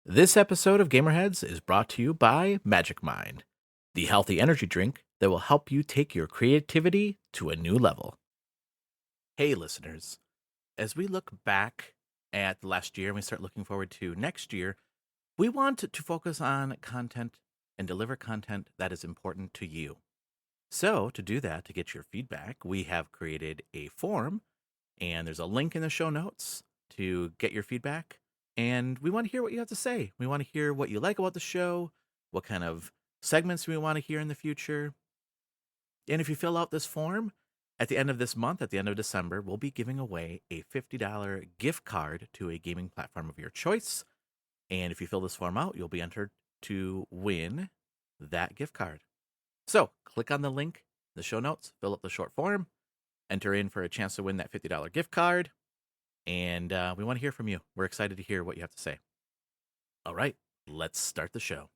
This episode of Gamerheads is brought to you by Magic Mind, the healthy energy drink that will help you take your creativity to a new level. Hey, listeners, as we look back at last year and we start looking forward to next year, we want to focus on content and deliver content that is important to you. So, to do that, to get your feedback, we have created a form, and there's a link in the show notes to get your feedback. And we want to hear what you have to say. We want to hear what you like about the show, what kind of segments we want to hear in the future. And if you fill out this form, at the end of this month, at the end of December, we'll be giving away a $50 gift card to a gaming platform of your choice. And if you fill this form out, you'll be entered to win that gift card. So click on the link in the show notes, fill out the short form, enter in for a chance to win that $50 gift card. And we want to hear from you. We're excited to hear what you have to say. All right, let's start the show.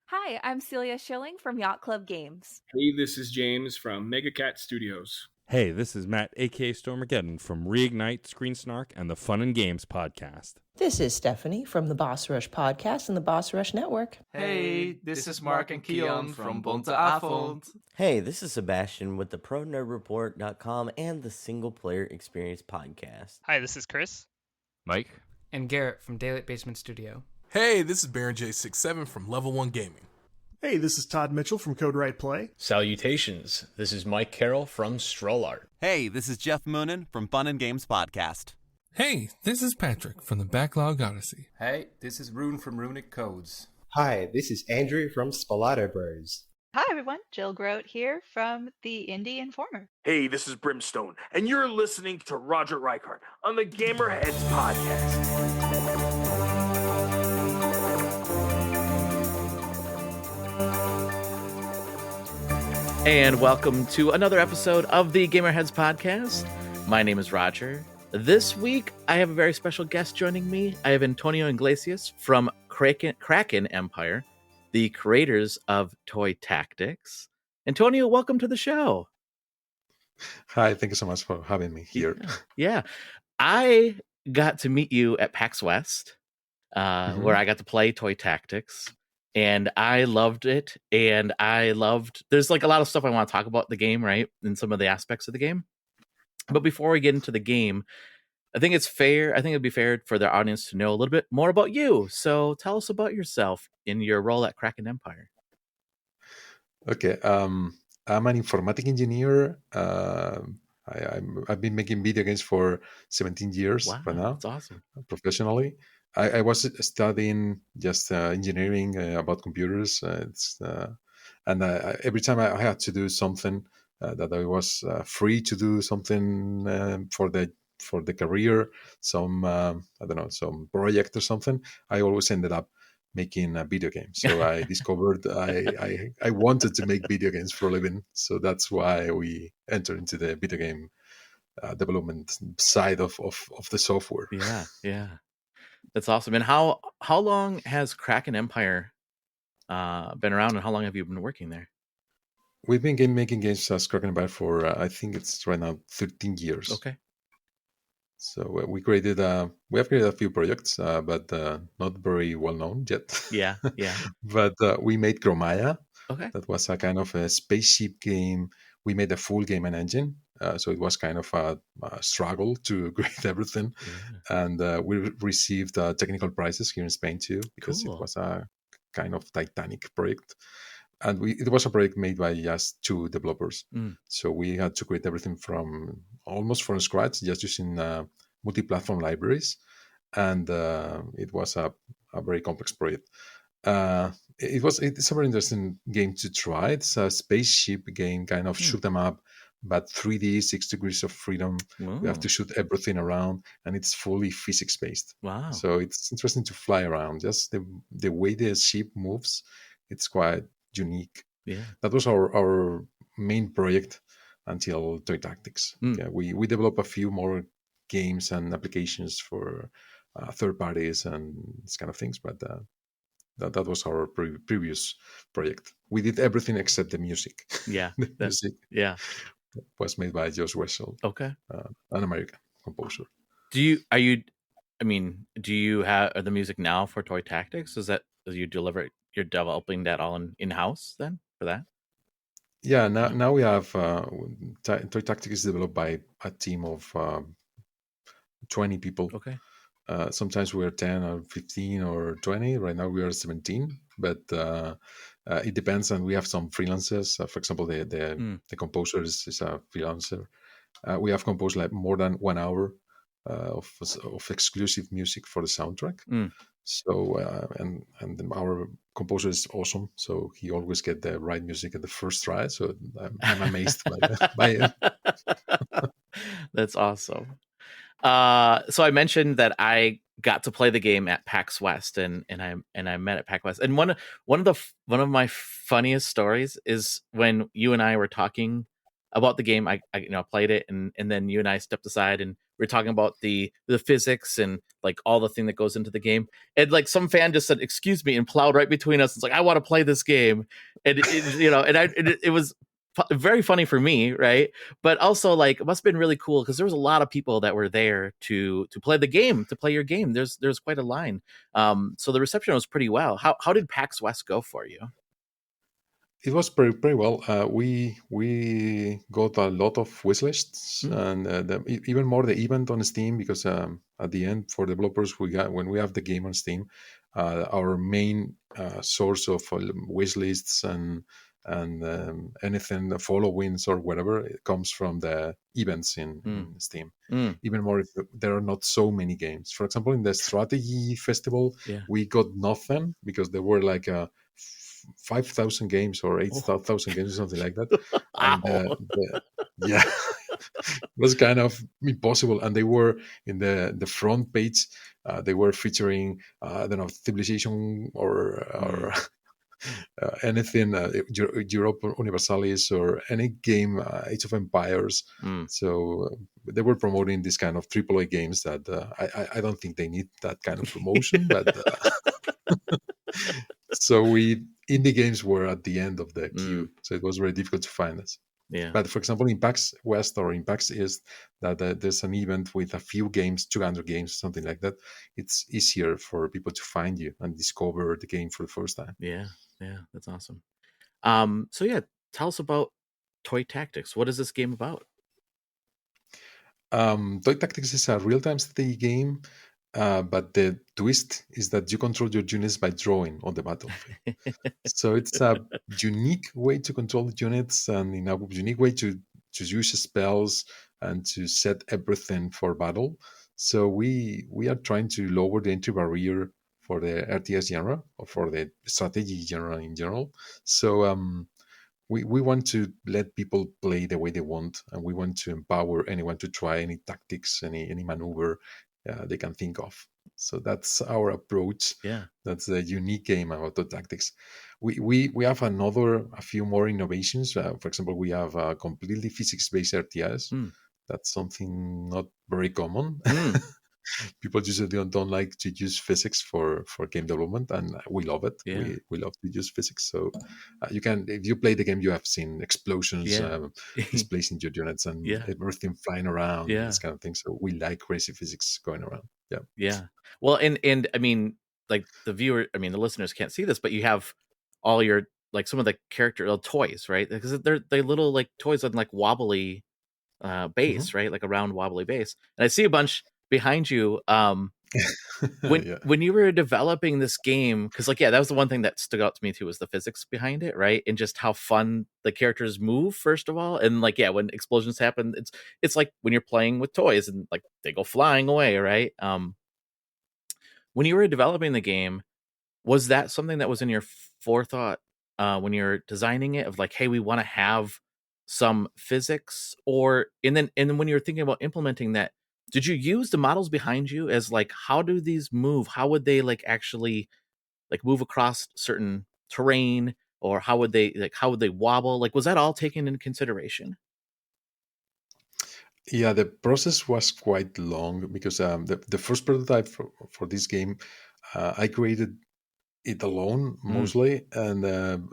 Hi, I'm Celia Schilling from Yacht Club Games. Hey, this is James from Mega Cat Studios. Hey, this is Matt, aka Stormageddon from Reignite, Screen Snark, and the Fun and Games podcast. This is Stephanie from the Boss Rush podcast and the Boss Rush Network. Hey, this is Mark and Keon from Bonte Avond. Hey, this is Sebastian with the ProNerdReport.com and the Single Player Experience podcast. Hi, this is Chris. Mike. And Garrett from Daylight Basement Studio. Hey, this is Baron J67 from Level 1 Gaming. Hey, this is Todd Mitchell from Code Right Play. Salutations, this is Mike Carroll from Stroll Art. Hey, this is Jeff Moonen from Fun and Games Podcast. Hey, this is Patrick from the Backlog Odyssey. Hey, this is Rune from Runic Codes. Hi, this is Andrew from Spalato Bros. Hi everyone, Jill Grote here from the Indie Informer. Hey, this is Brimstone, and you're listening to Roger Reichart on the Gamerheads Podcast. And welcome to another episode of the Gamerheads Podcast. My name is Roger. This week, I have a very special guest joining me. I have Antonio Iglesias from Kraken Empire, the creators of Toy Tactics. Antonio, welcome to the show. Hi, thank you so much for having me here. Yeah. I got to meet you at PAX West, where I got to play Toy Tactics. And I loved it. And there's like a lot of stuff I want to talk about the game, right? And some of the aspects of the game. But before we get into the game, I think it'd be fair for the audience to know a little bit more about you. So tell us about yourself in your role at Kraken Empire. Okay. I'm an informatic engineer. I've been making video games for 17 years right now. That's awesome. Professionally. I was studying just engineering about computers. Every time I had to do something that I was free to do something for the career, some project or something, I always ended up making a video game. So I discovered I wanted to make video games for a living. So that's why we entered into the video game development side of the software. Yeah. That's awesome. And how long has Kraken Empire been around, and how long have you been working there? We've been making games as Kraken Empire for I think it's right now 13 years. Okay. So we have created a few projects, but not very well known yet. Yeah. But we made Gromaya. Okay. That was a kind of a spaceship game. We made a full game and engine. So it was kind of a struggle to create everything. And we received technical prizes here in Spain too, because It was a kind of titanic project. And it was a project made by just 2 developers. So we had to create everything almost from scratch, just using multi-platform libraries. And it was a very complex project. It's a very interesting game to try. It's a spaceship game, kind of shoot 'em up, but 3D, 6 degrees of freedom. Whoa. We have to shoot everything around, and it's fully physics-based. Wow. So it's interesting to fly around. Just the way the ship moves, it's quite unique. Yeah. That was our main project until Toy Tactics. Yeah, we developed a few more games and applications for third parties and this kind of things, but that was our previous project. We did everything except the music. Yeah. The music. Yeah. Was made by Josh Wessel. Okay. An American composer. Are you I mean, do you have the music now for Toy Tactics? Is that you deliver? You're developing that all in house then for that? Yeah, now we have Toy Tactics is developed by a team of 20 people. Okay. Sometimes we are 10 or 15 or 20. Right now we are 17, but it depends. And we have some freelancers. For example, the composer is a freelancer. We have composed like more than 1 hour of exclusive music for the soundtrack. So and our composer is awesome. So he always get the right music at the first try. So I'm amazed by it. That's awesome. So I mentioned that I got to play the game at PAX West, and I met at PAX West. And one of my funniest stories is when you and I were talking about the game. I played it, and then you and I stepped aside, and we were talking about the physics and like all the thing that goes into the game. And like some fan just said, "Excuse me," and plowed right between us. It's like, I want to play this game, and it was very funny for me, right? But also like it must have been really cool because there was a lot of people that were there to play the game, to play your game. There's quite a line. So the reception was pretty well. How did PAX West go for you? It was pretty well. We got a lot of wishlists, and even more the event on Steam, because at the end for developers when we have the game on Steam, our main source of wishlists and anything, the followings or whatever, it comes from the events in Steam. Even more if there are not so many games. For example, in the strategy festival, we got nothing because there were like 5,000 games or 8,000 games or something like that. And yeah, it was kind of impossible. And they were in the front page. They were featuring I don't know, Civilization or anything, Europe Universalis or any game, Age of Empires. So they were promoting this kind of AAA games that I don't think they need that kind of promotion, but so indie games were at the end of the queue, so it was very difficult to find us. Yeah. But for example, in PAX West or in PAX East, that there's an event with a few games, 200 games, something like that. It's easier for people to find you and discover the game for the first time. Yeah, that's awesome. So yeah, tell us about Toy Tactics. What is this game about? Toy Tactics is a real-time strategy game, but the twist is that you control your units by drawing on the battlefield. So it's a unique way to control the units, and in a unique way to use spells and to set everything for battle. So we are trying to lower the entry barrier for the RTS genre or for the strategy genre in general. So we want to let people play the way they want, and we want to empower anyone to try any tactics, any maneuver they can think of. So that's our approach. Yeah, that's a unique game about the tactics. We have a few more innovations. For example, we have a completely physics-based RTS. That's something not very common. People usually don't like to use physics for game development, and we love it. Yeah. We love to use physics. So you can, if you play the game, you have seen explosions displacing your units and everything flying around, this kind of thing. So we like crazy physics going around. Yeah. Well, and I mean, like the listeners can't see this, but you have all your, like, some of the character toys, right? Because they're little like toys on like wobbly base, right? Like a round wobbly base. And I see a bunch behind you. When you were developing this game, because that was the one thing that stood out to me too, was the physics behind it, right? And just how fun the characters move, first of all, and when explosions happen, it's like when you're playing with toys and like they go flying away, right? When you were developing the game, was that something that was in your forethought when you're designing it, of like, hey, we want to have some physics? And then when you're thinking about implementing that, did you use the models behind you as like, how do these move? How would they actually move across certain terrain, or how would they wobble? Like, was that all taken into consideration? Yeah, the process was quite long because the first prototype for this game, I created it alone mostly, and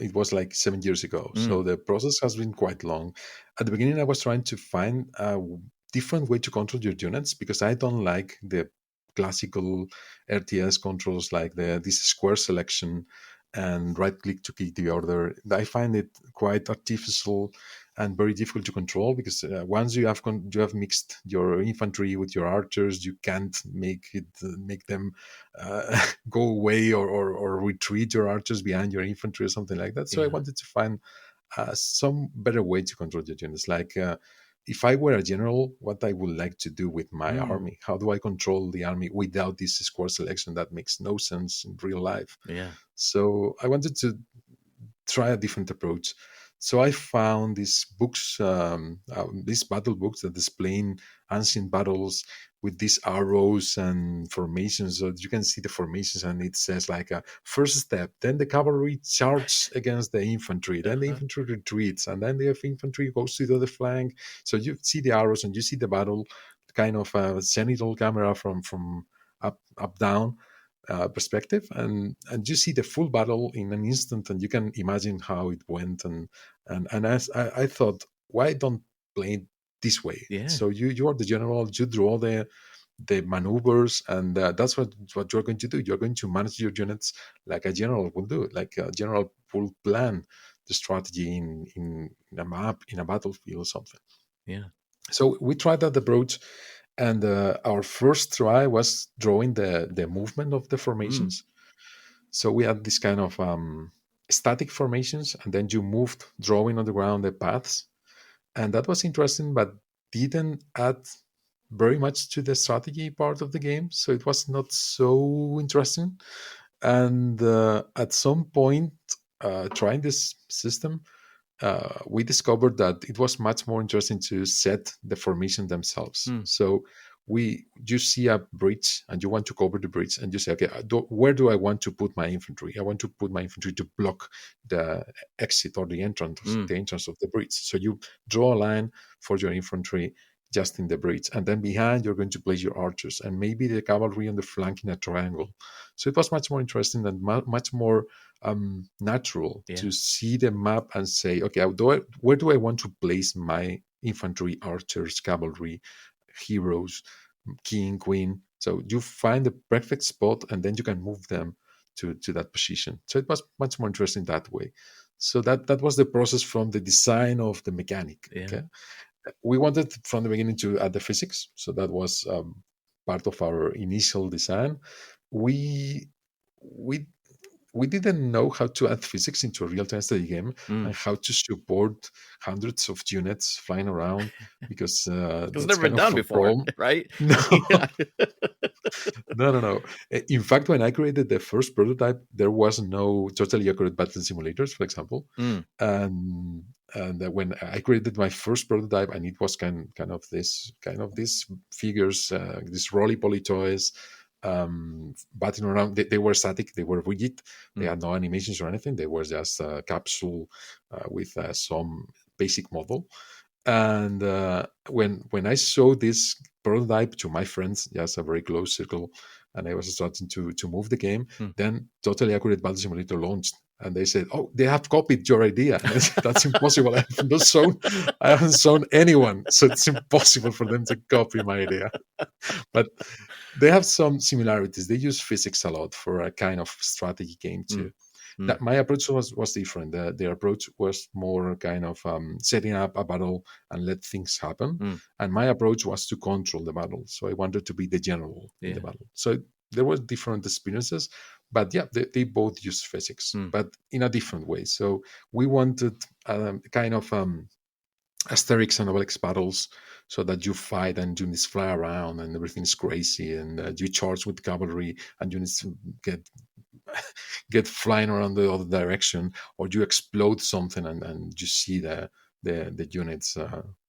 it was like 7 years ago. So the process has been quite long. At the beginning, I was trying to find a different way to control your units, because I don't like the classical RTS controls like this square selection and right click to keep the order. I find it quite artificial and very difficult to control, because once you have mixed your infantry with your archers, you can't make them go away or retreat your archers behind your infantry or something like that. So I wanted to find some better way to control your units. Like if I were a general, what I would like to do with my army? How do I control the army without this square selection that makes no sense in real life? So I wanted to try a different approach. So I found these books, these battle books that explain ancient battles with these arrows and formations. So you can see the formations, and it says like a first step, then the cavalry charges against the infantry, then the infantry retreats, and then the infantry goes to the other flank. So you see the arrows and you see the battle, kind of a zenithal camera from up down. Perspective, and you see the full battle in an instant, and you can imagine how it went. And as I thought, why don't play it this way? So you are the general, you draw the maneuvers, and that's what you're going to do. You're going to manage your units like a general will do, like a general will plan the strategy in a map, in a battlefield or something. So we tried that approach. And our first try was drawing the movement of the formations. So we had this kind of static formations, and then you moved, drawing on the ground the paths. And that was interesting, but didn't add very much to the strategy part of the game. So it was not so interesting. And at some point, trying this system, we discovered that it was much more interesting to set the formation themselves. So you see a bridge and you want to cover the bridge, and you say, okay, where do I want to put my infantry? I want to put my infantry to block the exit or the entrance of the bridge. So you draw a line for your infantry just in the bridge, and then behind you're going to place your archers and maybe the cavalry on the flank in a triangle. So it was much more interesting and much more natural to see the map and say, okay, where do I want to place my infantry, archers, cavalry, heroes, king, queen? So you find the perfect spot, and then you can move them to that position. So it was much more interesting that way. So that was the process from the design of the mechanic. Okay, we wanted from the beginning to add the physics, so that was part of our initial design. We didn't know how to add physics into a real-time strategy game and how to support hundreds of units flying around, because it's never been done before, right? No. No. In fact, when I created the first prototype, there was no totally accurate battle simulators, for example. And when I created my first prototype, and it was kind of these figures, these roly-poly toys, batting around. They were static, they were rigid, they had no animations or anything. They were just a capsule with some basic model. And when I showed this prototype to my friends, just a very close circle, and I was starting to move the game, then Totally Accurate Battle Simulator launched. And they said, "Oh, they have copied your idea." And I said, "That's impossible. I haven't shown anyone, so it's impossible for them to copy my idea." But they have some similarities. They use physics a lot for a kind of strategy game too. That my approach was different. Their approach was more kind of setting up a battle and let things happen. And my approach was to control the battle. So I wanted to be the general in the battle. So there were different experiences, but they both use physics, but in a different way. So we wanted kind of Asterix and Obelix battles, so that you fight and units fly around and everything's crazy, and you charge with cavalry and units get flying around the other direction, or you explode something and you see the units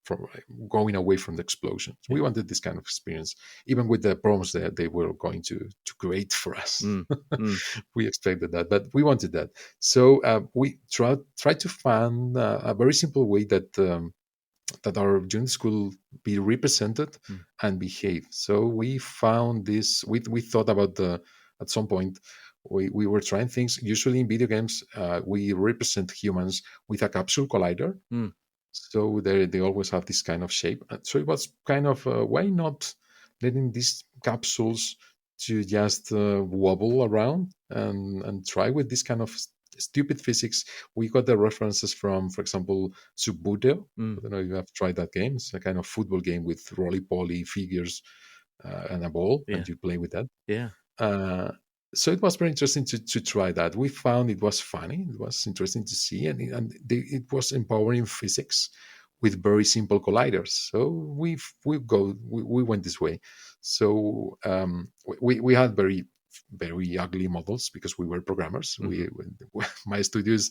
from going away from the explosion. We wanted this kind of experience, even with the problems that they were going to create for us. We expected that, but we wanted that. So we tried to find a very simple way that our units could be represented and behave. So we found this. We thought about at some point. We were trying things. Usually in video games, we represent humans with a capsule collider. So they always have this kind of shape. So it was kind of, why not letting these capsules to just wobble around and try with this kind of stupid physics. We got the references from, for example, Subbuteo. I don't know if you have tried that game. It's a kind of football game with roly-poly figures and a ball, and you play with that. Yeah. So it was very interesting to try that. We found it was funny. It was interesting to see, and it was empowering physics with very simple colliders. So we went this way. So we had very ugly models because we were programmers. My studios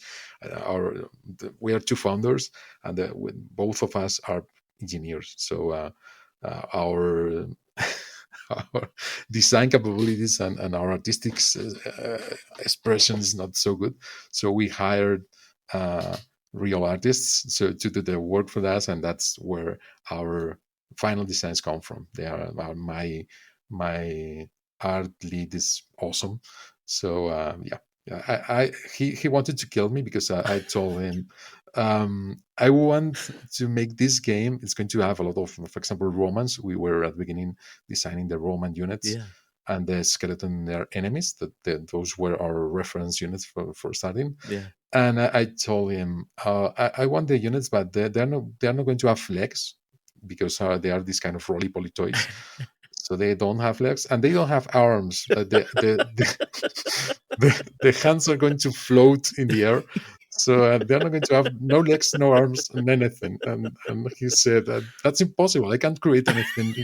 we are two founders, and both of us are engineers. So our our design capabilities and our artistic expression is not so good. So we hired real artists to do the work for us, and that's where our final designs come from. They are my art lead is awesome. So he wanted to kill me because I told him I want to make this game. It's going to have a lot of, for example, Romans. We were at the beginning designing the Roman units and the skeleton their enemies. Those were our reference units for starting. Yeah. And I told him I want the units, but they're not going to have legs because they are these kind of roly-poly toys. So they don't have legs and they don't have arms. The hands are going to float in the air. So they're not going to have no legs, no arms, and anything. And he said, that's impossible. I can't create anything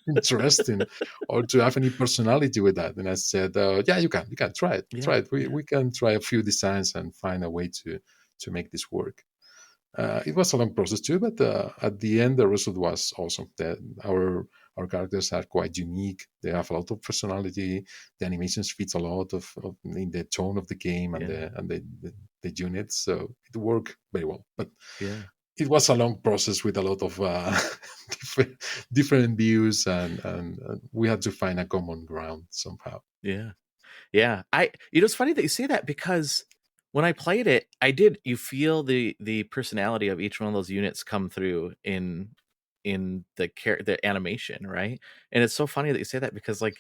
interesting or to have any personality with that. And I said, yeah, you can try it. Try it. We can try a few designs and find a way to make this work. It was a long process too, but at the end, the result was awesome. Our characters are quite unique. They have a lot of personality. The animations fit a lot of in the tone of the game and the units. So it worked very well. But it was a long process with a lot of different views, and we had to find a common ground somehow. Yeah. It's funny that you say that because when I played it, you feel the personality of each one of those units come through in the animation, right? And it's so funny that you say that because like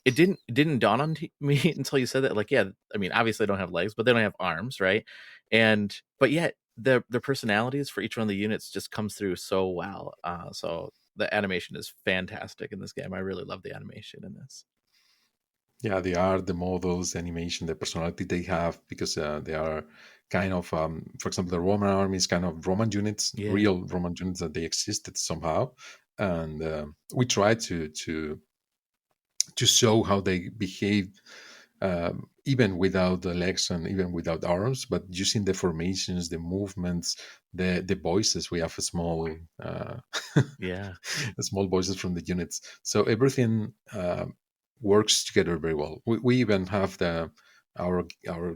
it didn't dawn on me until you said that. Like, yeah, I mean, obviously they don't have legs, but they don't have arms, right? But yet the personalities for each one of the units just comes through so well. So the animation is fantastic in this game. I really love the animation in this. Yeah, the art, the models, the animation, the personality they have, because they are kind of, for example, the Roman army is kind of Roman units, real Roman units that they existed somehow, and we try to show how they behave, even without the legs and even without arms, but using the formations, the movements, the voices. We have a small, small voices from the units, so everything works together very well. We even have our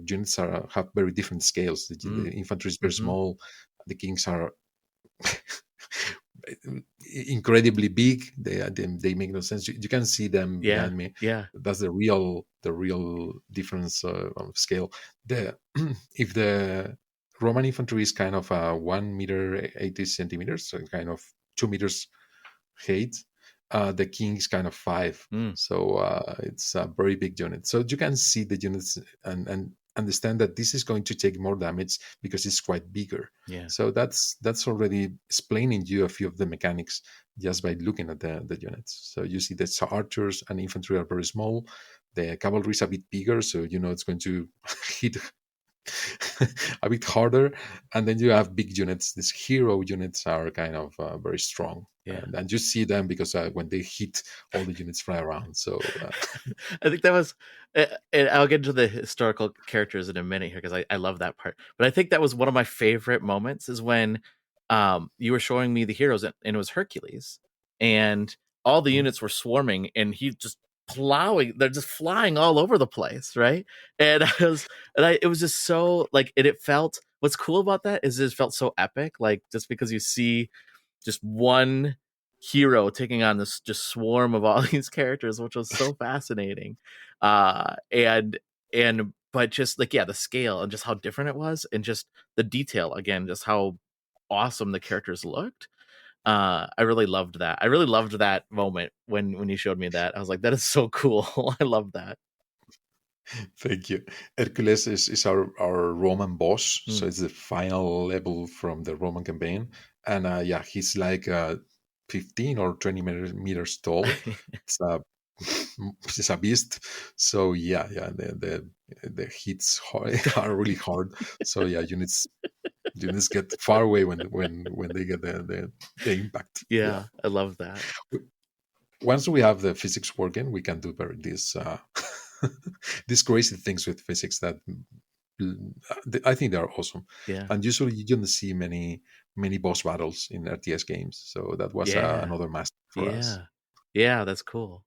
units have very different scales. The infantry is very small. The kings are incredibly big. They make no sense. You can see them behind me. Yeah, that's the real difference of scale. If the Roman infantry is kind of 1 meter 80 centimeters, so kind of 2 meters height, the king is kind of 5. So it's a very big unit. So you can see the units and understand that this is going to take more damage because it's quite bigger. So that's already explaining you a few of the mechanics just by looking at the units. So you see that archers and infantry are very small. The cavalry is a bit bigger, so it's going to hit a bit harder. And then you have big units. These hero units are kind of very strong. And you see them because when they hit, all the units fly around. So I think that was, and I'll get into the historical characters in a minute here because I love that part. But I think that was one of my favorite moments is when you were showing me the heroes, and it was Hercules, and all the units were swarming, and he just plowing. They're just flying all over the place, right? And it was just so like, it felt. What's cool about that is it felt so epic, like just because you see just one hero taking on this just swarm of all these characters, which was so fascinating. But just like, the scale and just how different it was, and just the detail again, just how awesome the characters looked. I really loved that. I really loved that moment when you showed me that. I was like, that is so cool. I love that. Thank you. Hercules is our Roman boss, so it's the final level from the Roman campaign, and yeah, he's like 15 or 20 meters tall. It's a beast. So yeah, the hits are really hard. So yeah, units get far away when they get the impact. Yeah, I love that. Once we have the physics working, we can do these crazy things with physics that I think they are awesome. Yeah. And usually you don't see many boss battles in RTS games, so that was another master for us. Yeah, that's cool.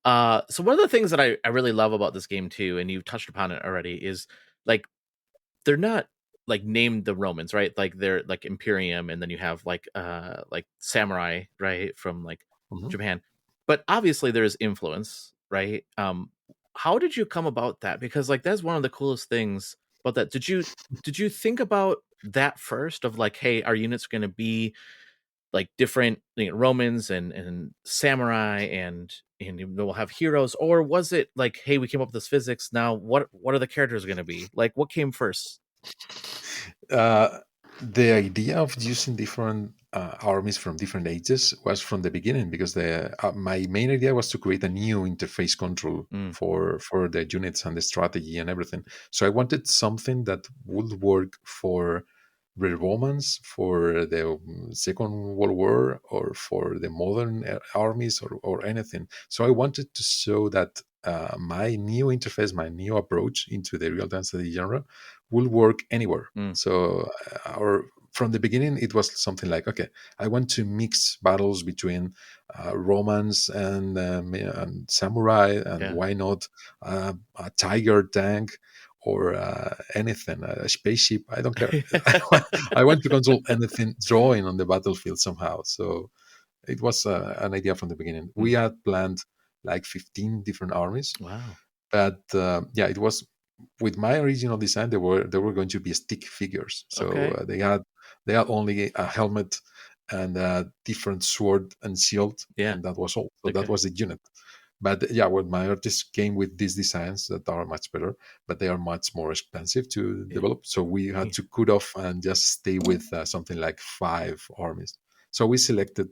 So one of the things that I really love about this game too, and you've touched upon it already, is like they're not like named the Romans, right? Like they're like Imperium, and then you have like samurai, right, from like Japan. But obviously there is influence, right? How did you come about that? Because like that's one of the coolest things about that. Did you think about that first, of like, hey, our units are going to be like different, Romans and samurai, and we'll have heroes? Or was it like, hey, we came up with this physics, now what are the characters going to be? Like, what came first? The idea of using different armies from different ages was from the beginning, because my main idea was to create a new interface control for the units and the strategy and everything. So I wanted something that would work for the Romans, for the Second World War, or for the modern armies, or anything. So I wanted to show that my new interface, my new approach into the real-time strategy genre will work anywhere. So from the beginning, it was something like, okay, I want to mix battles between Romans and samurai, and why not a tiger tank, or anything, a spaceship, I don't care. I want to control anything drawing on the battlefield somehow. So it was an idea from the beginning. We had planned like 15 different armies. Wow. But yeah, it was with my original design. They were going to be stick figures. So they had only a helmet and a different sword and shield, and that was all. So that was the unit. But yeah, well, my artists came with these designs that are much better, but they are much more expensive to develop. So we had to cut off and just stay with something like 5 armies. So we selected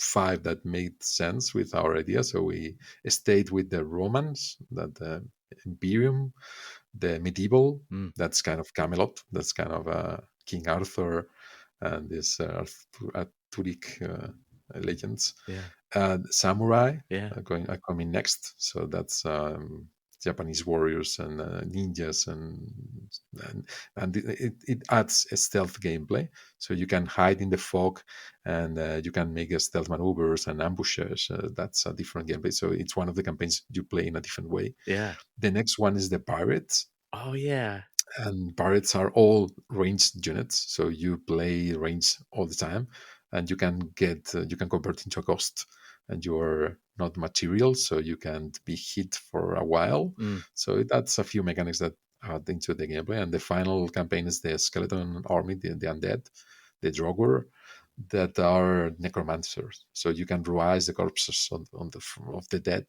5 that made sense with our idea. So we stayed with the Romans, that the Imperium, the medieval, that's kind of Camelot, that's kind of King Arthur, and this Arthuric legends. Samurai coming next. So that's Japanese warriors and ninjas, and it adds a stealth gameplay. So you can hide in the fog, and you can make stealth maneuvers and ambushes. That's a different gameplay. So it's one of the campaigns you play in a different way. Yeah. The next one is the pirates. Oh yeah. And pirates are all ranged units, so you play range all the time, and you can convert into a ghost, and you're not material, so you can't be hit for a while. So that's a few mechanics that add into the gameplay. And the final campaign is the skeleton army, the undead, the Draugr, that are necromancers. So you can rise the corpses of the dead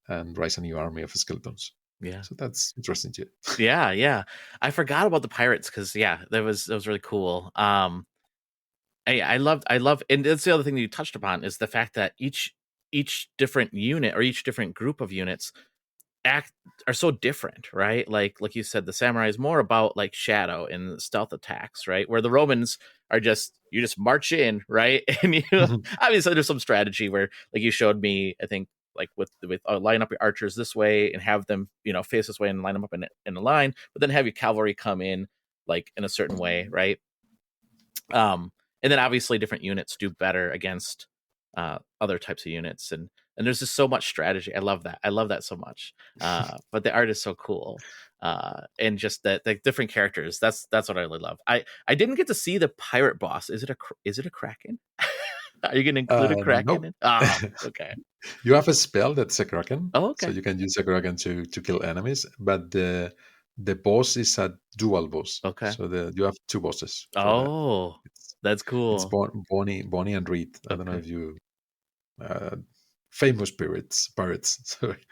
and rise a new army of skeletons. Yeah. So that's interesting too. Yeah. I forgot about the pirates, because that was really cool. I love, and that's the other thing that you touched upon, is the fact that each different unit, or each different group of units are so different, right? Like you said, the samurai is more about like shadow and stealth attacks, right? Where the Romans are you just march in, right? And obviously there's some strategy where, like you showed me, I think, like with line up your archers this way and have them face this way and line them up in a line, but then have your cavalry come in like in a certain way, right? And then obviously different units do better against other types of units, and there's just so much strategy. I love that so much. But the art is so cool, and just the different characters. That's what I really love. I didn't get to see the pirate boss. Is it a Kraken? Are you going to include a Kraken? No. Oh, okay. You have a spell that's a Kraken. Oh, okay. So you can use a Kraken to kill enemies, but the The boss is a dual boss. Okay. So you have 2 bosses. Oh, that's cool. It's Bonnie and Reed. I don't know if you famous pirates. Sorry.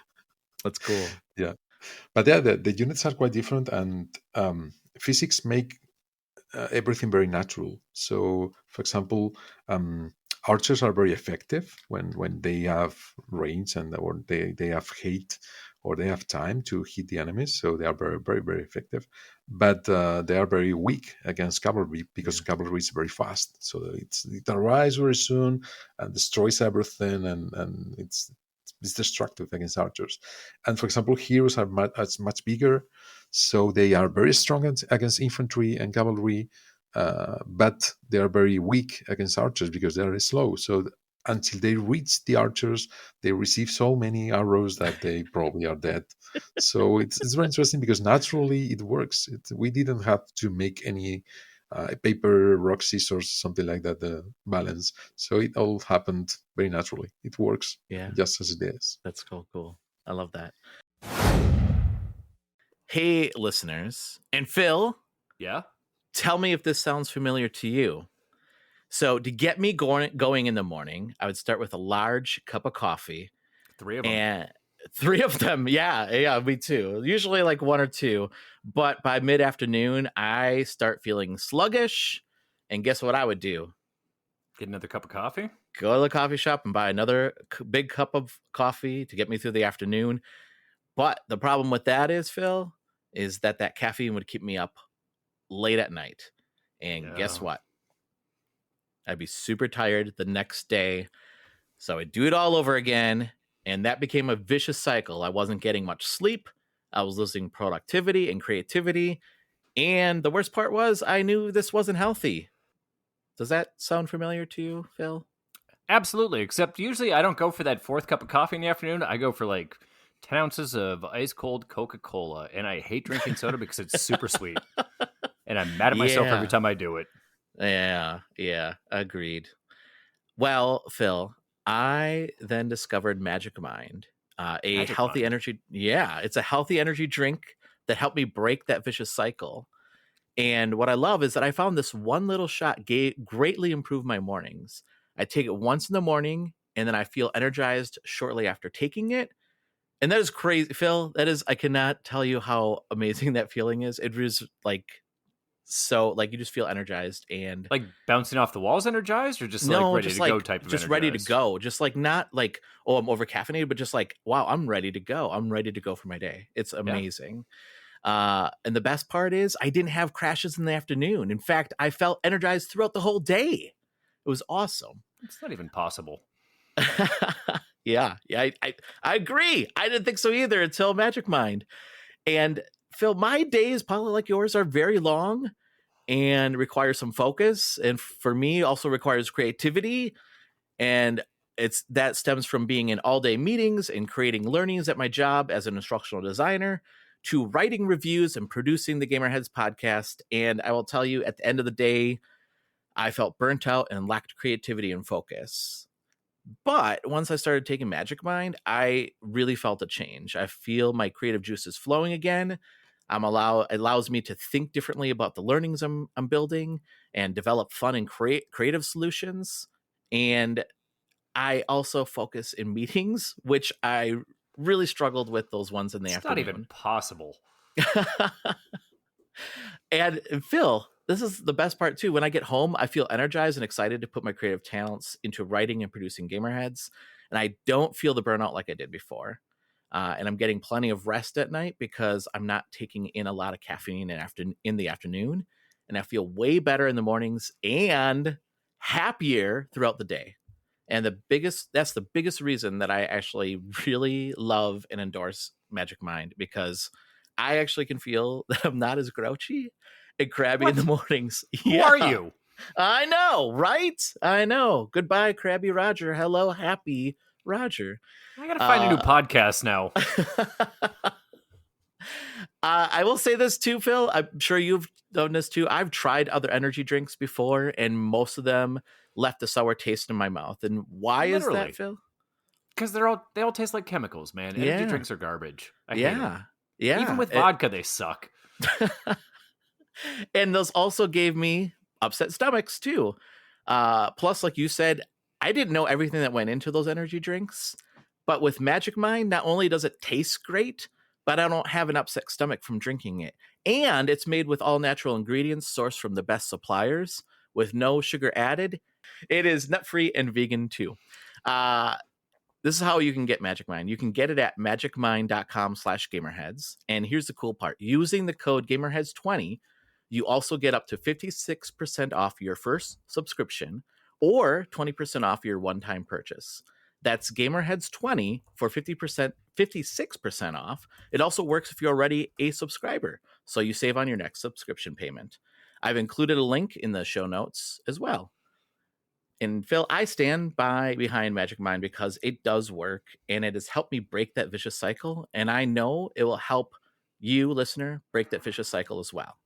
That's cool. Yeah, but yeah, the units are quite different, and physics make everything very natural. So, for example, archers are very effective when they have range or they have hate or they have time to hit the enemies. So they are very, very, very effective. But they are very weak against cavalry because cavalry is very fast. So it arrives very soon and destroys everything, and it's destructive against archers. And for example, heroes are much bigger, so they are very strong against infantry and cavalry, but they are very weak against archers because they are slow. So until they reach the archers, they receive so many arrows that they probably are dead. So it's very interesting because naturally it works. We didn't have to make any paper, rock, scissors, something like that, the balance. So it all happened very naturally. It works just as it is. That's cool. I love that. Hey, listeners. And Phil. Yeah? Tell me if this sounds familiar to you. So to get me going in the morning, I would start with a large cup of coffee. 3 of them. And 3 of them. Yeah, me too. Usually like 1 or 2. But by mid-afternoon, I start feeling sluggish. And guess what I would do? Get another cup of coffee? Go to the coffee shop and buy another big cup of coffee to get me through the afternoon. But the problem with that is, Phil, is that caffeine would keep me up late at night. And guess what? I'd be super tired the next day. So I'd do it all over again. And that became a vicious cycle. I wasn't getting much sleep. I was losing productivity and creativity. And the worst part was I knew this wasn't healthy. Does that sound familiar to you, Phil? Absolutely. Except usually I don't go for that 4th cup of coffee in the afternoon. I go for like 10 ounces of ice cold Coca-Cola. And I hate drinking soda because it's super sweet. And I'm mad at myself every time I do it. Yeah, agreed. Well, Phil, I then discovered Magic Mind, healthy energy. Yeah, it's a healthy energy drink that helped me break that vicious cycle. And what I love is that I found this one little shot greatly improved my mornings. I take it once in the morning, and then I feel energized shortly after taking it. And that is crazy, Phil. I cannot tell you how amazing that feeling is. It was like, so like you just feel energized and like bouncing off the walls energized, or just like ready to go type of just energized? Ready to go. Just like not like, oh, I'm over caffeinated, but just like, wow, I'm ready to go. I'm ready to go for my day. It's amazing. And the best part is I didn't have crashes in the afternoon. In fact, I felt energized throughout the whole day. It was awesome. It's not even possible. Yeah, I agree. I didn't think so either until Magic Mind. And Phil, my days, probably like yours, are very long and require some focus. And for me, also requires creativity. And that stems from being in all-day meetings and creating learnings at my job as an instructional designer to writing reviews and producing the Gamerheads podcast. And I will tell you, at the end of the day, I felt burnt out and lacked creativity and focus. But once I started taking Magic Mind, I really felt a change. I feel my creative juices flowing again. It allows me to think differently about the learnings I'm building and develop fun and creative solutions. And I also focus in meetings, which I really struggled with those ones in the afternoon. It's not even possible. And Phil, this is the best part too. When I get home, I feel energized and excited to put my creative talents into writing and producing Gamerheads. And I don't feel the burnout like I did before. And I'm getting plenty of rest at night because I'm not taking in a lot of caffeine in the afternoon. And I feel way better in the mornings and happier throughout the day. And that's the biggest reason that I actually really love and endorse Magic Mind, because I actually can feel that I'm not as grouchy and crabby in the mornings. Who are you? I know, right? I know. Goodbye, Crabby Roger. Hello, Happy Roger. I gotta find a new podcast now. I will say this too, Phil. I'm sure you've done this too. I've tried other energy drinks before, and most of them left a sour taste in my mouth. And why is that, Phil? Because they all taste like chemicals, man. Energy drinks are garbage. I hate them. Yeah. Even with vodka, they suck. And those also gave me upset stomachs too. Plus, like you said, I didn't know everything that went into those energy drinks. But with Magic Mind, not only does it taste great, but I don't have an upset stomach from drinking it. And it's made with all natural ingredients sourced from the best suppliers with no sugar added. It is nut-free and vegan too. This is how you can get Magic Mind. You can get it at magicmind.com/gamerheads. And here's the cool part. Using the code gamerheads20, you also get up to 56% off your first subscription or 20% off your one-time purchase. That's gamerheads20 for 56% off. It also works if you're already a subscriber, so you save on your next subscription payment. I've included a link in the show notes as well. And Phil, I stand behind Magic Mind because it does work and it has helped me break that vicious cycle. And I know it will help you, listener, break that vicious cycle as well.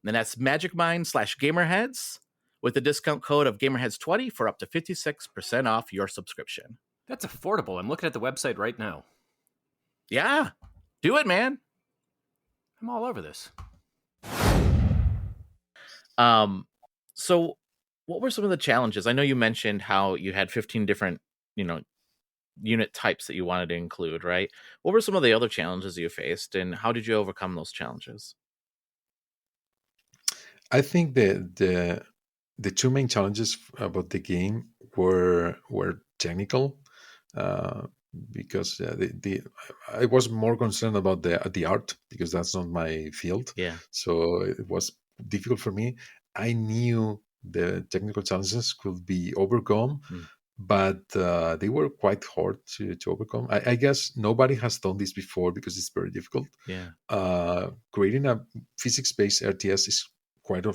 And that's magicmind/gamerheads with the discount code of gamerheads20 for up to 56% off your subscription. That's affordable. I'm looking at the website right now. Yeah, do it, man. I'm all over this. So what were some of the challenges? I know you mentioned how you had 15 different, unit types that you wanted to include, right? What were some of the other challenges you faced and how did you overcome those challenges? I think the two main challenges about the game were technical, because I was more concerned about the art because that's not my field. Yeah. So it was difficult for me. I knew the technical challenges could be overcome, but they were quite hard to overcome. I guess nobody has done this before because it's very difficult. Yeah. Creating a physics-based RTS is quite a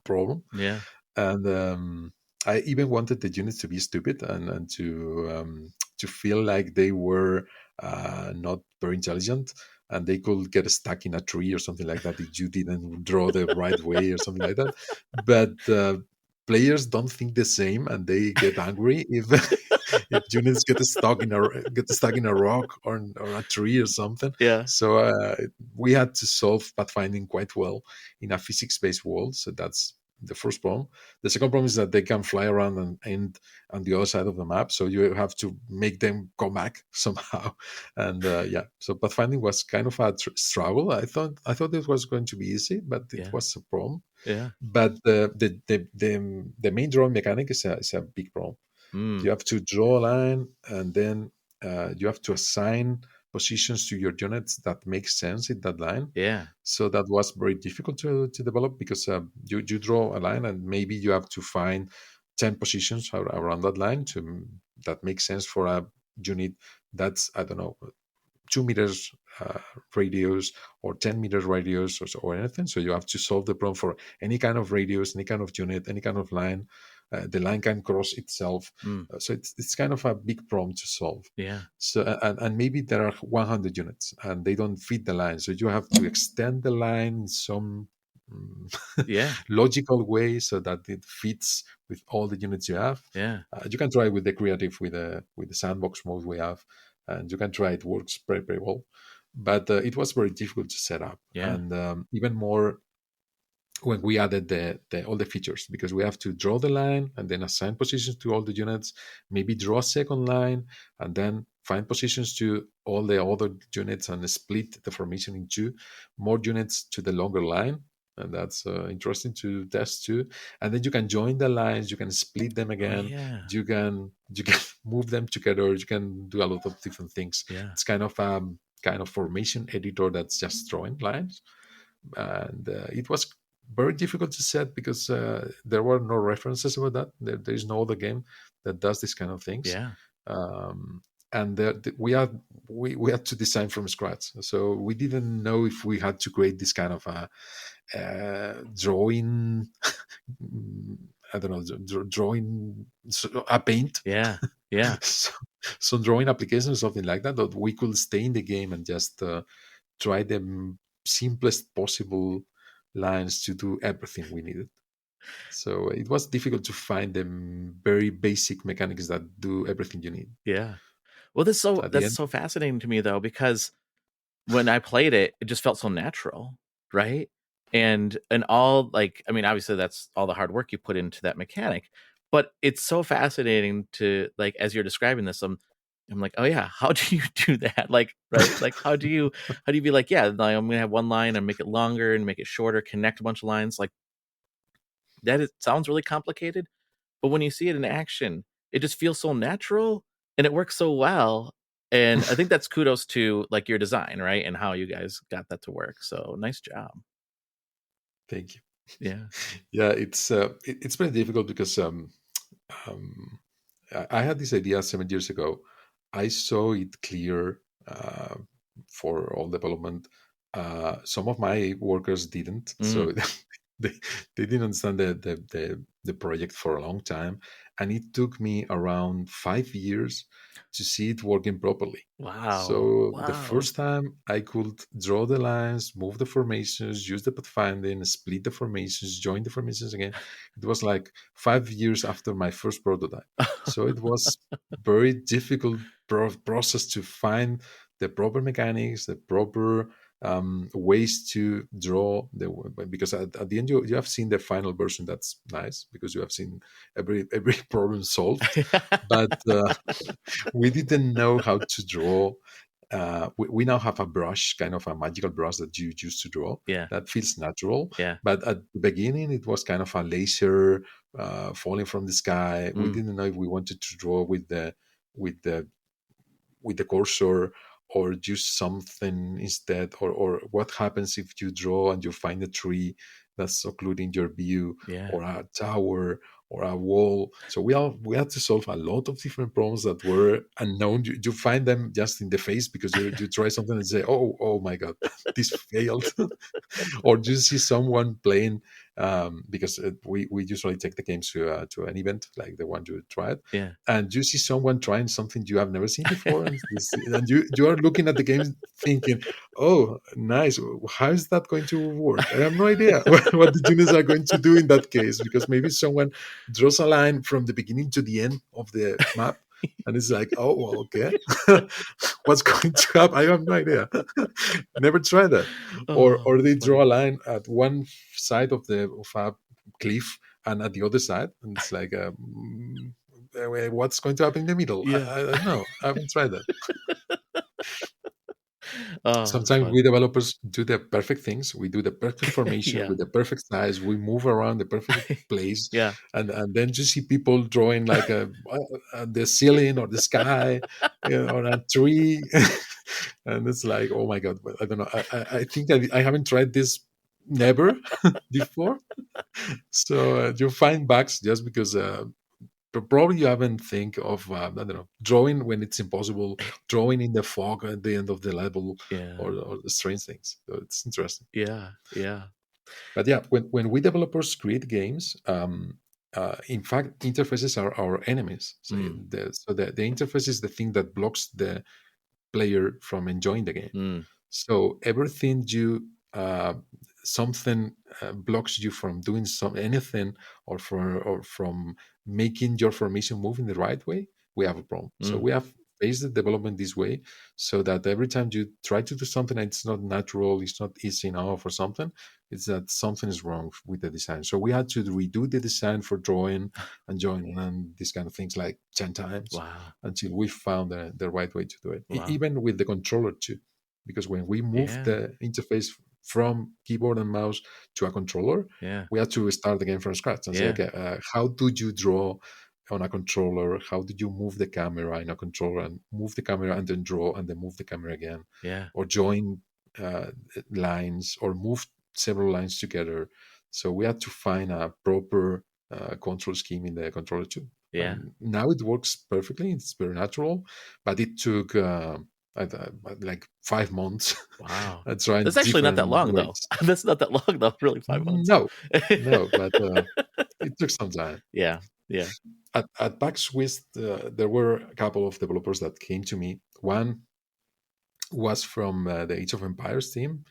problem. Yeah. And I even wanted the units to be stupid and to feel like they were not very intelligent and they could get stuck in a tree or something like that if you didn't draw the right way or something like that. But players don't think the same and they get angry if if units get stuck in a rock or a tree or something. Yeah. So we had to solve pathfinding quite well in a physics-based world. So that's the first problem. The second problem is that they can fly around and end on the other side of the map, so you have to make them come back somehow. And so pathfinding was kind of a struggle. I thought it was going to be easy, but it was a problem. Yeah. But the main drawing mechanic is a big problem. You have to draw a line, and then you have to assign positions to your units that make sense in that line. Yeah. So that was very difficult to develop because you draw a line and maybe you have to find 10 positions around that line that makes sense for a unit that's, I don't know, 2 meters radius or 10 meters radius or anything. So you have to solve the problem for any kind of radius, any kind of unit, any kind of line. The line can cross itself. So it's kind of a big problem to solve. Yeah. So and maybe there are 100 units and they don't fit the line. So you have to extend the line in some logical way so that it fits with all the units you have. Yeah. You can try with the creative with the sandbox mode we have, and you can try. It works very, very well. But it was very difficult to set up. Yeah. And even more when we added all the features, because we have to draw the line and then assign positions to all the units, maybe draw a second line and then find positions to all the other units and split the formation into more units to the longer line. And that's interesting to test too. And then you can join the lines, you can split them again, you can move them together, you can do a lot of different things. It's kind of formation editor that's just drawing lines. And it was very difficult to set because there were no references about that. There is no other game that does this kind of things. Yeah. And we had to design from scratch. So we didn't know if we had to create this kind of a drawing. I don't know, drawing a paint. Yeah. Yeah. Some drawing application or something like that. That we could stay in the game and just try the simplest possible lines to do everything we needed. So it was difficult to find the very basic mechanics that do everything you need. Yeah. Well, that's so fascinating to me though, because when I played it, it just felt so natural, right? And all, like, I mean, obviously that's all the hard work you put into that mechanic, but it's so fascinating to, like, as you're describing this, I'm like, oh yeah, how do you do that? Like, right? Like, how do you be like, yeah, like, I'm gonna have one line and make it longer and make it shorter, connect a bunch of lines, like that. It sounds really complicated, but when you see it in action, it just feels so natural and it works so well. And I think that's kudos to, like, your design, right? And how you guys got that to work. So nice job. Thank you. Yeah. Yeah, it's very difficult because I had this idea 7 years ago. I saw it clear for all development. Some of my workers didn't, so they didn't understand the project for a long time, and it took me around 5 years to see it working properly. Wow. So the first time I could draw the lines, move the formations, use the pathfinding, split the formations, join the formations again, it was like 5 years after my first prototype. So it was very difficult process to find the proper mechanics, the proper ways to draw because at the end you have seen the final version. That's nice because you have seen every problem solved, but we didn't know how to draw. We now have a brush, kind of a magical brush that you use to draw. Yeah, that feels natural. Yeah, but at the beginning it was kind of a laser falling from the sky. We didn't know if we wanted to draw with the with the with the cursor or use something instead, or what happens if you draw and you find a tree that's occluding your view, or a tower or a wall. So we had to solve a lot of different problems that were unknown. You find them just in the face because you try something and say, oh my god, this failed. Or you see someone playing because we usually take the games to an event like the one you tried, Yeah. and you see someone trying something you have never seen before, and you are looking at the game thinking, oh nice, how is that going to work? I have no idea what the juniors are going to do in that case, because maybe someone draws a line from the beginning to the end of the map and it's like, oh well, okay. What's going to happen? I have no idea. Never tried that. Or they draw a line at one side of a cliff and at the other side, and it's like what's going to happen in the middle? Yeah. I don't know. I haven't tried that. That's Sometimes fun. we developers do the perfect things. We do the perfect formation Yeah. with the perfect size. We move around the perfect place. Yeah. And then you see people drawing like the ceiling or the sky, or a tree. And it's like, oh my god, I don't know. I think I haven't tried this never before. So you find bugs just because probably you haven't think of I don't know, drawing when it's impossible, drawing in the fog at the end of the level, or the strange things. So it's interesting. Yeah. But yeah, when we developers create games, in fact, interfaces are our enemies. So, the interface is the thing that blocks the player from enjoying the game. So everything something blocks you from doing anything, or from making your formation move in the right way, we have a problem. So we have based the development this way, so that every time you try to do something and it's not natural, it's not easy enough or something, it's that something is wrong with the design. So we had to redo the design for drawing and joining and these kind of things like 10 times. Wow. Until we found the right way to do it. Wow. Even with the controller too, because when we moved the interface from keyboard and mouse to a controller, we had to start the game from scratch and say, okay, how do you draw on a controller? How did you move the camera in a controller, and move the camera and then draw and then move the camera again? Or join lines, or move several lines together. So we had to find a proper control scheme in the controller too. And now it works perfectly. It's very natural, but it took like 5 months. Wow. Trying That's actually not that long ways. though. That's not that long though. Really, 5 months. No, but it took some time. Yeah. At PAX West, there were a couple of developers that came to me. One was from the Age of Empires team,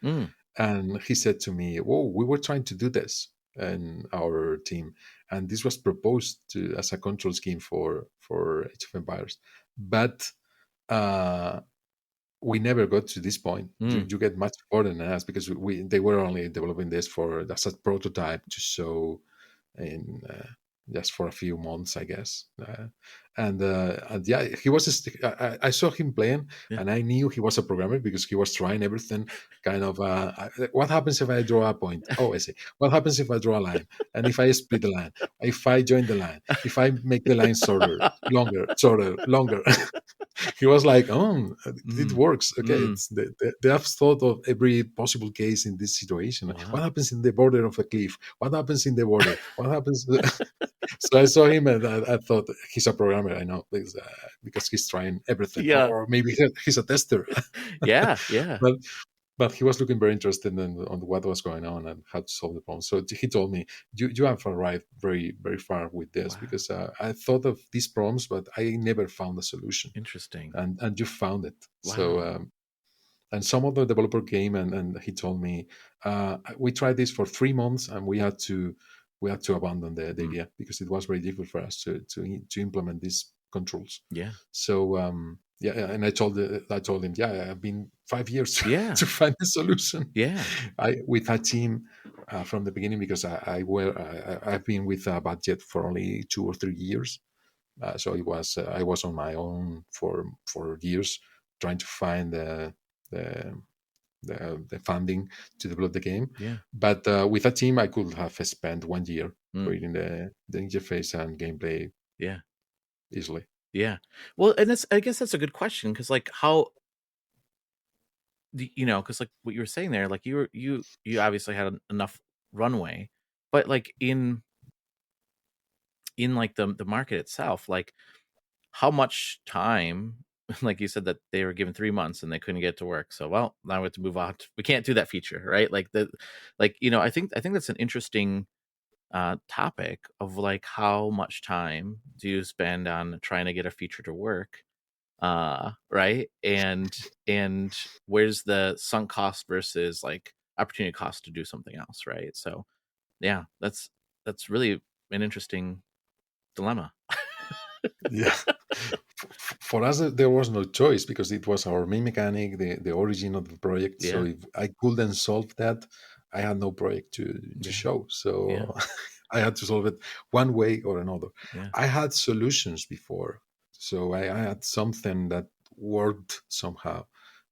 and he said to me, "Whoa, we were trying to do this in our team, and this was proposed as a control scheme for Age of Empires, but we never got to this point. You Mm. get much further than us because they were only developing this as a prototype to show in just for a few months, I guess. And yeah, he was. I saw him playing, and I knew he was a programmer because he was trying everything. Kind of, what happens if I draw a point? Oh, I see. What happens if I draw a line? And if I split the line? If I join the line? If I make the line shorter, shorter, longer? He was like, "Oh, it works. Okay, it's they have thought of every possible case in this situation. Wow. What happens in the border of a cliff? What happens in the border? What happens?" So I saw him and I thought he's a programmer. I know because he's trying everything, Yeah. or maybe he's a tester. Yeah. But he was looking very interested on what was going on and how to solve the problem. So he told me, "You have arrived very, very far with this because I thought of these problems, but I never found a solution. Interesting. And you found it." Wow. So and some of the developer came and he told me, "We tried this for 3 months and we had to abandon the idea because it was very difficult for us to implement these controls." Yeah. So yeah, and I told him, yeah, I've been 5 years to find the solution. Yeah. With a team from the beginning because I've been with a budget for only 2 or 3 years. So it was I was on my own for years trying to find the funding to develop the game. Yeah. But with a team, I could have spent 1 year creating the interface and gameplay. Yeah. Easily. Yeah. Well, and I guess that's a good question because, like, how, because like what you were saying there, like you obviously had enough runway, but like in like the market itself, like how much time, like you said that they were given 3 months and they couldn't get it to work. So, well, now we have to move on. We can't do that feature, right? Like I think that's an interesting topic of like how much time do you spend on trying to get a feature to work, right? And where's the sunk cost versus like opportunity cost to do something else, right? So yeah, that's really an interesting dilemma. Yeah. For us, there was no choice because it was our main mechanic, the origin of the project. So if I couldn't solve that, I had no project to show. So I had to solve it one way or another. I had solutions before. So I had something that worked somehow,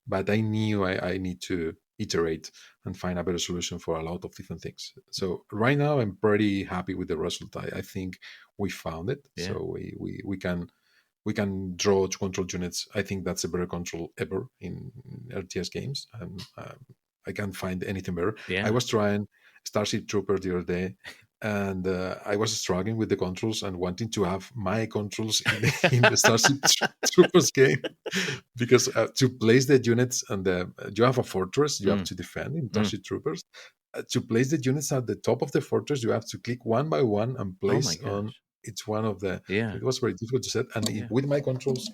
but I knew I need to iterate and find a better solution for a lot of different things. So right now I'm pretty happy with the result. I think we found it. Yeah. So we can draw to control units. I think that's a better control ever in RTS games. And I can't find anything better. Yeah. I was trying Starship Trooper the other day, and I was struggling with the controls and wanting to have my controls in the Starship Troopers game because to place the units and you have a fortress you have to defend in Starship Troopers. To place the units at the top of the fortress, you have to click one by one and place on each one of the. It was very difficult to set, and with my controls,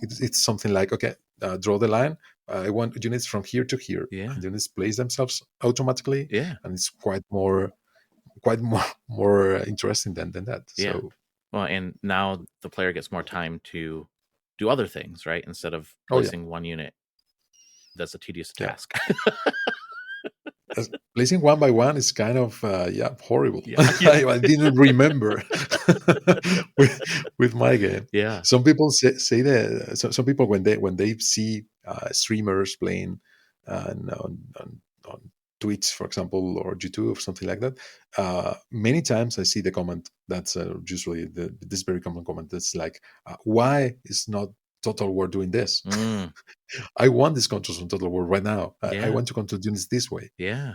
it's something like, okay, draw the line. I want units from here to here. And units place themselves automatically. And it's quite more interesting than that. Yeah. So, well, and now the player gets more time to do other things, right? Instead of placing one unit. That's a tedious task. Placing one by one is kind of horrible. I didn't remember with my game. Yeah. Some people say that. Some people when they see streamers playing on Twitch, for example, or YouTube or something like that, many times I see the comment that's usually this very common comment that's like, "Why is not Total War doing this? I want these controls from Total War right now. I want to control units this way." Yeah.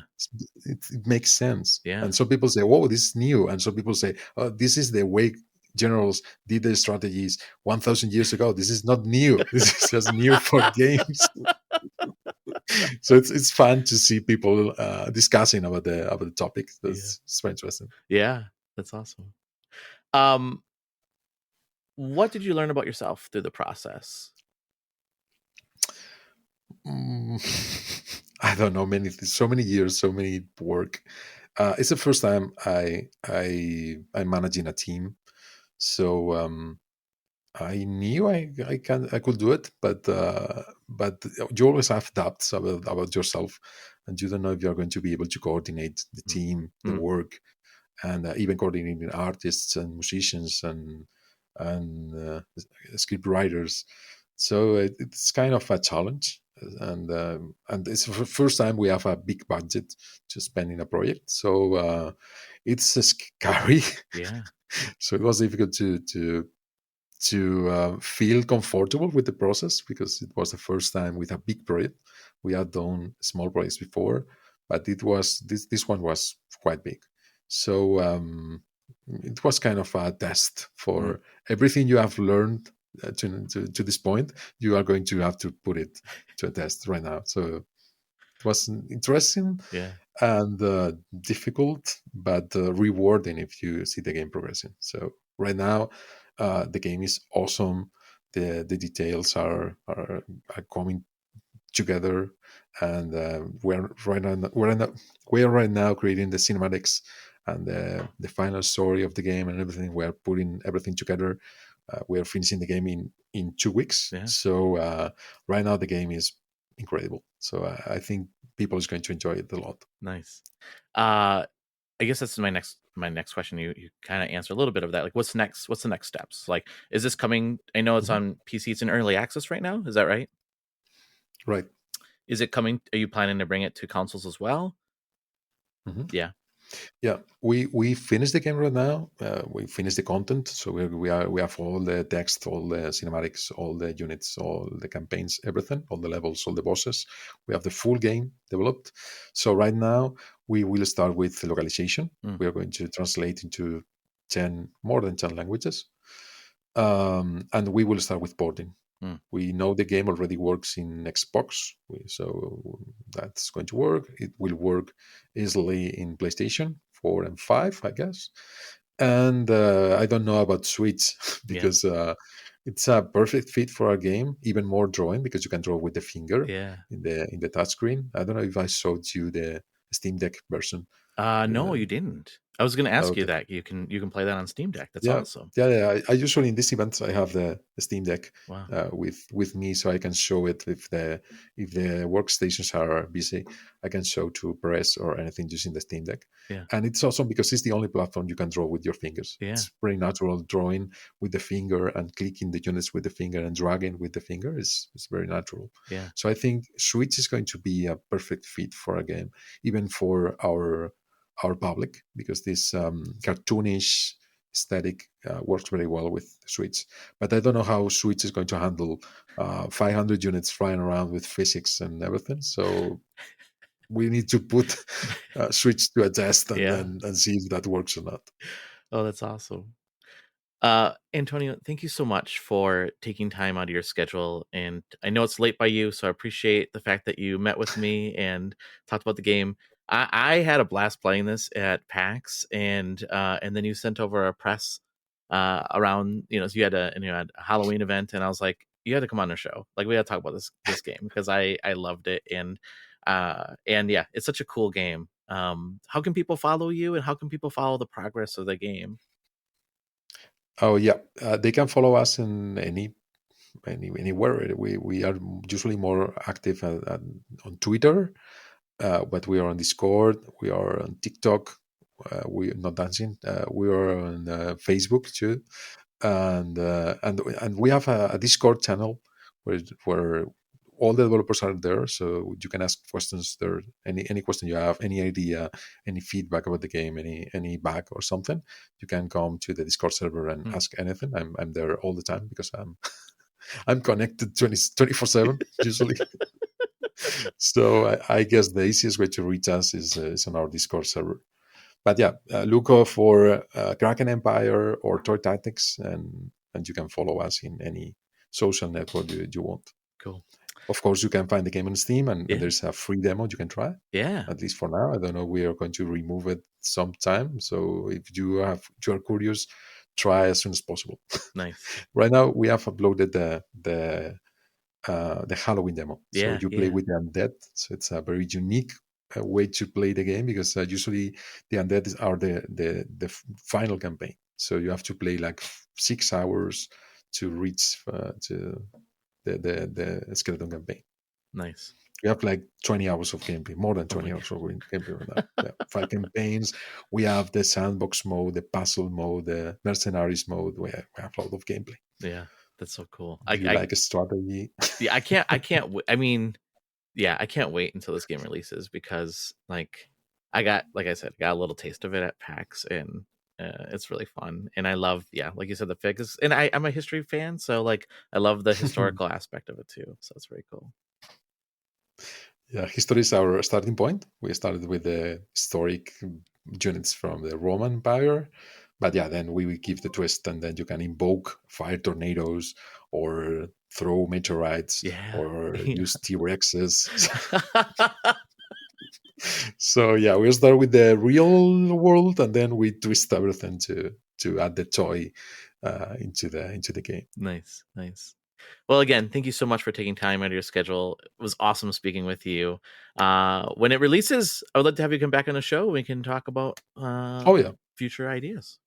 It makes sense. Yeah. And some people say, "Whoa, this is new." And some people say, "Oh, this is the way generals did their strategies 1,000 years ago. This is not new. This is just new for games." So it's fun to see people discussing about the topic. It's very interesting. Yeah, that's awesome. What did you learn about yourself through the process? I don't know, so many years, so many work. It's the first time I'm managing a team, so I knew I could do it, but you always have doubts about yourself, and you don't know if you're going to be able to coordinate the team, the work, and even coordinating artists and musicians and script writers. So it's kind of a challenge, and it's the first time we have a big budget to spend in a project. So it's scary. Yeah. So it was difficult to feel comfortable with the process because it was the first time with a big project. We had done small projects before, but it was this one was quite big. So it was kind of a test for everything you have learned to this point. You are going to have to put it to a test right now. So it was interesting and difficult, but rewarding if you see the game progressing. So right now, the game is awesome. The details are coming together, and we're right now creating the cinematics and the final story of the game and everything. We're putting everything together. We're finishing the game in 2 weeks. So right now the game is incredible. So I think people is going to enjoy it a lot. Nice. I guess that's my next question. You kind of answer a little bit of that. Like, what's next? What's the next steps? Like, is this coming? I know it's on PC. It's in early access right now. Is that right? Right. Is it coming? Are you planning to bring it to consoles as well? Yeah. Yeah, we finished the game right now. We finished the content, so we have all the text, all the cinematics, all the units, all the campaigns, everything, all the levels, all the bosses. We have the full game developed. So right now we will start with localization. We are going to translate into more than 10 languages, and we will start with porting. We know the game already works in Xbox, so that's going to work. It will work easily in PlayStation 4 and 5, I guess. And I don't know about Switch because it's a perfect fit for our game. Even more drawing because you can draw with the finger in the touchscreen. I don't know if I showed you the Steam Deck version. No, you didn't. I was going to ask you that. You can play that on Steam Deck. That's awesome. Yeah. I usually in these events I have the Steam Deck Wow. with me, so I can show it if the workstations are busy. I can show to press or anything using the Steam Deck. Yeah. And it's awesome because it's the only platform you can draw with your fingers. Yeah. It's very natural drawing with the finger and clicking the units with the finger and dragging with the finger is very natural. Yeah. So I think Switch is going to be a perfect fit for a game, even for our public, because this cartoonish aesthetic works very well with Switch. But I don't know how Switch is going to handle 500 units flying around with physics and everything. So we need to put Switch to a test and see if that works or not. Oh, that's awesome. Antonio, thank you so much for taking time out of your schedule. And I know it's late by you, so I appreciate the fact that you met with me and talked about the game. I had a blast playing this at PAX, and then you sent over a press around, so you had a Halloween event, and I was like, you had to come on the show. Like, we got to talk about this game because I loved it, and yeah, it's such a cool game. How can people follow you, and how can people follow the progress of the game? Oh yeah, they can follow us in anywhere. We are usually more active on Twitter, but we are on Discord. We are on TikTok. We are not dancing. We are on Facebook too, and we have a Discord channel where all the developers are there, so you can ask questions there. Any question you have, any idea, any feedback about the game, any bug or something, you can come to the Discord server and ask anything. I'm there all the time because I'm connected 24/7 usually. So I guess the easiest way to reach us is on our Discord server. But yeah, look for Kraken Empire or Toy Tactics, and you can follow us in any social network you want. Cool. Of course, you can find the game on Steam, and there's a free demo you can try. Yeah. At least for now. I don't know. We are going to remove it sometime. So if you are curious, try as soon as possible. Nice. Right now, we have uploaded the Halloween demo. So you play with the undead. So it's a very unique way to play the game because usually the undead are the final campaign. So you have to play like 6 hours to reach to the skeleton campaign. Nice. We have like 20 hours of gameplay, more than 20 hours of gameplay right now. Yeah, 5 campaigns. We have the sandbox mode, the puzzle mode, the mercenaries mode. We have a lot of gameplay. Yeah, that's so cool. Do you like a strategy? Yeah, I can't. I mean, yeah, I can't wait until this game releases because, like I said, got a little taste of it at PAX, and it's really fun. And I love, like you said, the figures. And I'm a history fan, so like I love the historical aspect of it too. So it's very cool. Yeah, history is our starting point. We started with the historic units from the Roman Empire, but then we give the twist, and then you can invoke fire tornadoes or throw meteorites or use T-Rexes. So we start with the real world, and then we twist everything to add the toy into the game. Nice. Well, again, thank you so much for taking time out of your schedule. It was awesome speaking with you. When it releases, I would love to have you come back on the show. We can talk about future ideas.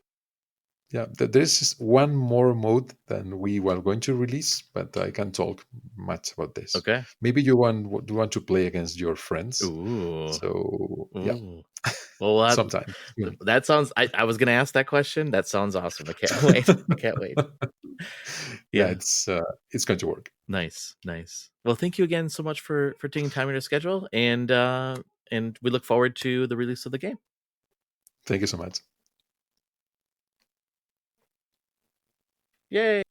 Yeah, there's one more mode than we were going to release, but I can't talk much about this. Okay. Maybe you want to play against your friends. Ooh. So Well, sometime. That sounds. I was going to ask that question. That sounds awesome. I can't wait. Yeah, it's going to work. Nice. Well, thank you again so much for taking time in your schedule, and we look forward to the release of the game. Thank you so much. Yay!